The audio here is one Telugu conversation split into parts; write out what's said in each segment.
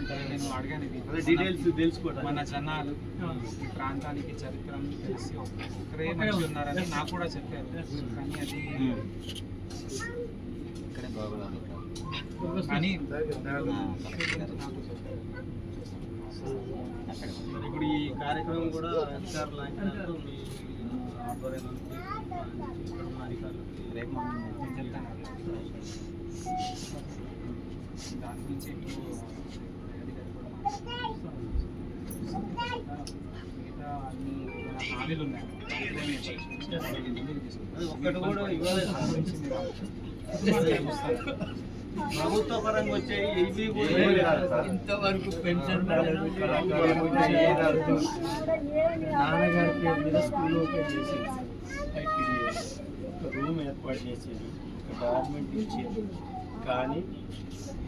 అంటే నేను అడిగాను ఇది డీటెయిల్స్ తెలుసుకోవడం మన జనాలు ఈ ప్రాంతానికి చరిత్రను తెలిసి ఒక్కరే మనిషి ఉన్నారని నాకు కూడా చెప్పారు. కానీ అది కానీ ఇప్పుడు ఈ కార్యక్రమం కూడా అధికారుల నాయకులతో మీ ఆధ్వర్యంలో అధికారులు రేపు నేను చెప్తాను దాని గురించి ఇప్పుడు మిగతా అన్ని హామీలు ఉన్నాయి. ఒక్కటి కూడా ఇవ్వలేదు. ప్రభుత్వ పరంగా వచ్చాయి ఇవి ఇంతవరకు పెన్షన్ నాన్నగారి పేరు మీద స్కూల్ ఓపెన్ చేసేది, ఒక రూమ్ ఏర్పాటు చేసేది, ఒక గవర్నమెంట్ ఇచ్చేది. కానీ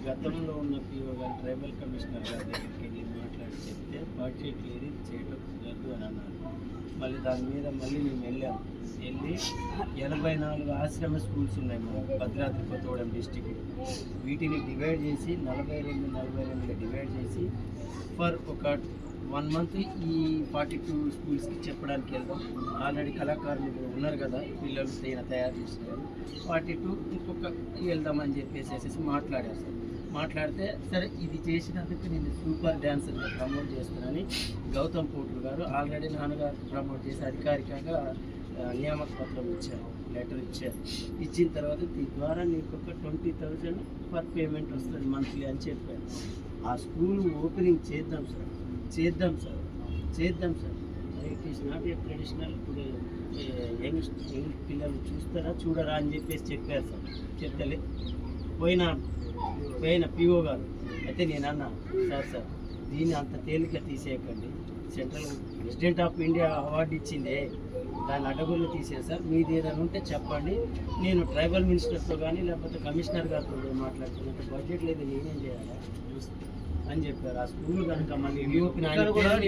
గతంలో ఉన్న పిఓ గారు ట్రైబల్ కమిషనర్ గారి దగ్గరికి వెళ్ళి మాట్లాడి చెప్తే బడ్జెట్ లేదు చేయడం కుదరదు అని అన్నారు. మళ్ళీ దాని మీద మళ్ళీ మేము వెళ్ళాము. వెళ్ళి 84 ఆశ్రమ స్కూల్స్ ఉన్నాయి మన భద్రాద్రి కొత్తగూడెం డిస్టిక్. వీటిని డివైడ్ చేసి 42 డివైడ్ చేసి ఫర్ ఒక 1 మంత్ ఈ 42 స్కూల్స్కి చెప్పడానికి వెళ్దాం. ఆల్రెడీ కళాకారులు ఉన్నారు కదా, పిల్లలు తయారు చేస్తున్నారు. 42 ఇంకొక వెళ్దామని చెప్పేసి మాట్లాడారు సార్. మాట్లాడితే సరే ఇది చేసినందుకు నేను సూపర్ డ్యాన్సర్గా ప్రమోట్ చేస్తానని గౌతమ్ పోట్లు గారు ఆల్రెడీ నాన్నగారు ప్రమోట్ చేసి అధికారికంగా నియామక పత్రం ఇచ్చారు, లెటర్ ఇచ్చారు. ఇచ్చిన తర్వాత దీని ద్వారా నీకు ఒక 20,000 పర్ పేమెంట్ వస్తుంది మంత్లీ అని చెప్పారు. ఆ స్కూల్ ఓపెనింగ్ చేద్దాం sir. It is not a traditional. ఇప్పుడు యంగ్ పిల్లలు చూస్తారా చూడరా అని చెప్పేసి చెప్పారు సార్. చెప్తలే పోయిన పిఓ గారు అయితే నేను అన్నా సార్ దీన్ని అంత తేలిక తీసేయకండి, central president of India award ఇచ్చిందే, దాన్ని అడ్డగోలు తీసేది సార్. మీది ఏదైనా ఉంటే చెప్పండి, నేను ట్రైబల్ మినిస్టర్తో కానీ లేకపోతే కమిషనర్ గారితో మాట్లాడుతున్నట్టు బడ్జెట్ లేదు నేనేం చేయాలి అని చెప్పారు. ఆ స్కూల్ కనుక మళ్ళీ రీఓపెన్